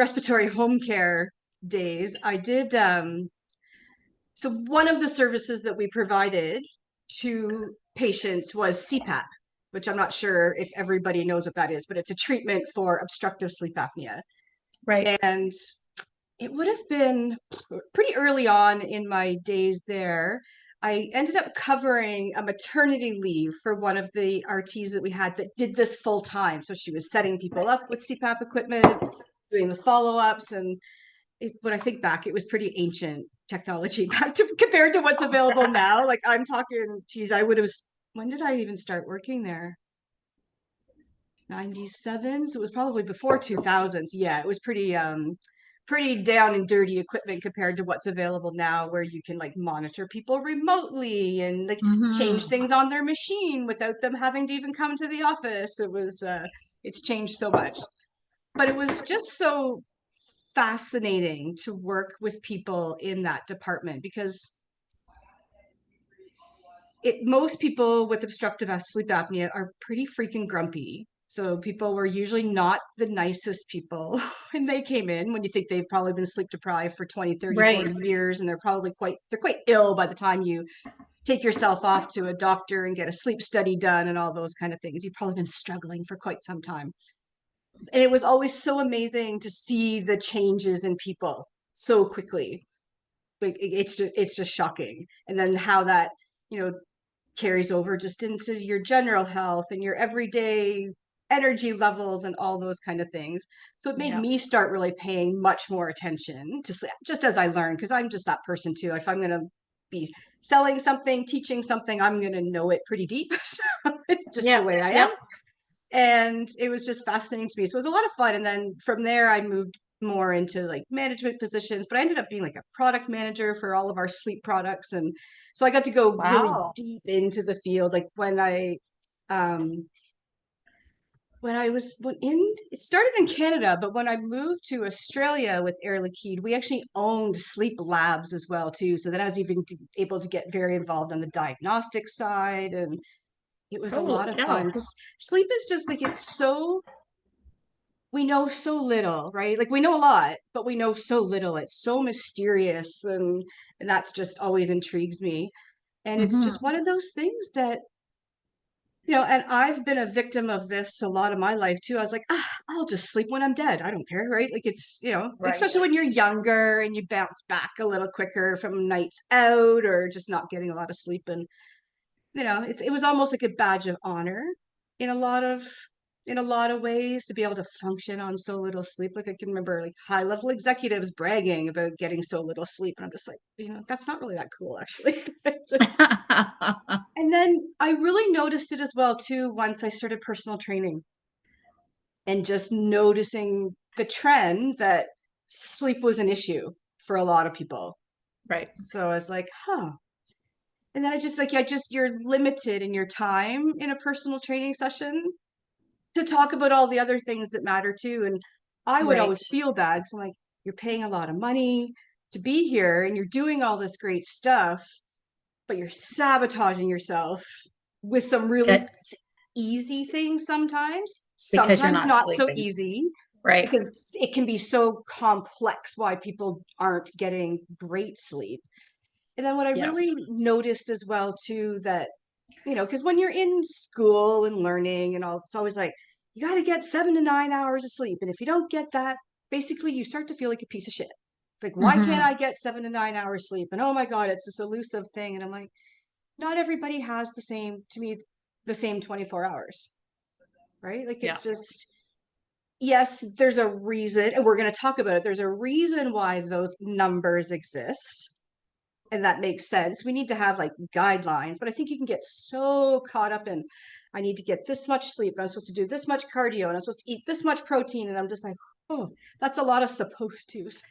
respiratory home care days, I did so one of the services that we provided to patients was CPAP, which I'm not sure if everybody knows what that is, but it's a treatment for obstructive sleep apnea. Right. And it would have been pretty early on in my days there. I ended up covering a maternity leave for one of the RTs that we had that did this full time. So she was setting people up with CPAP equipment, doing the follow-ups, and when I think back, it was pretty ancient technology back to compared to what's available now. Like I'm talking, geez, I would have. When did I even start working there? 97. So it was probably before 2000s. Yeah, it was pretty down and dirty equipment compared to what's available now, where you can like monitor people remotely and like change Hmm. things on their machine without them having to even come to the office. It's changed so much. But it was just so fascinating to work with people in that department because most people with obstructive sleep apnea are pretty freaking grumpy. So people were usually not the nicest people when they came in, when you think they've probably been sleep deprived for 20, 30, Right. 40 years, and they're quite ill by the time you take yourself off to a doctor and get a sleep study done and all those kind of things. You've probably been struggling for quite some time. And it was always so amazing to see the changes in people so quickly. Like it's just shocking. And then how that, you know, carries over just into your general health and your everyday energy levels and all those kind of things. So it made Yeah. me start really paying much more attention to just as I learned, because I'm just that person too. If I'm going to be selling something, teaching something, I'm going to know it pretty deep. So it's just the Yeah. way I am. Yep. And it was just fascinating to me. So it was a lot of fun. And then from there, I moved more into like management positions, but I ended up being like a product manager for all of our sleep products. And so I got to go really Wow. deep into the field. Like um, when I was it started in Canada, but when I moved to Australia with Air Liquide, we actually owned sleep labs as well too. So that I was even able to get very involved on the diagnostic side, and it was a Holy lot of cow. fun because sleep is just like we know so little, right? Like we know a lot, but we know so little. It's so mysterious, and that's just always intrigues me. And it's just Hmm. one of those things that, and I've been a victim of this a lot of my life too. I was like, I'll just sleep when I'm dead. I don't care, right? Like it's, Right. especially when you're younger and you bounce back a little quicker from nights out or just not getting a lot of sleep. And it was almost like a badge of honor in a lot of ways to be able to function on so little sleep. Like I can remember like high level executives bragging about getting so little sleep, and I'm just like, that's not really that cool actually. And then I really noticed it as well too once I started personal training and just noticing the trend that sleep was an issue for a lot of people. Right. So I was like, huh. And then you're limited in your time in a personal training session to talk about all the other things that matter too. And I would Right. always feel bad because I'm like, you're paying a lot of money to be here and you're doing all this great stuff, but you're sabotaging yourself with some really That easy things because you're sometimes not not so sleeping. easy Right. because it can be so complex why people aren't getting great sleep. And then what I Yeah. really noticed as well too that, because when you're in school and learning and all, it's always like, you got to get 7 to 9 hours of sleep. And if you don't get that, basically you start to feel like a piece of shit. Like, why can't Hmm. I get 7 to 9 hours sleep? And oh my God, it's this elusive thing. And I'm like, not everybody has the same 24 hours, right? Like, Yeah. it's just, yes, there's a reason, and we're going to talk about it. There's a reason why those numbers exist. And that makes sense. We need to have like guidelines, but I think you can get so caught up in, I need to get this much sleep, and I'm supposed to do this much cardio, and I'm supposed to eat this much protein. And I'm just like, oh, that's a lot of supposed tos.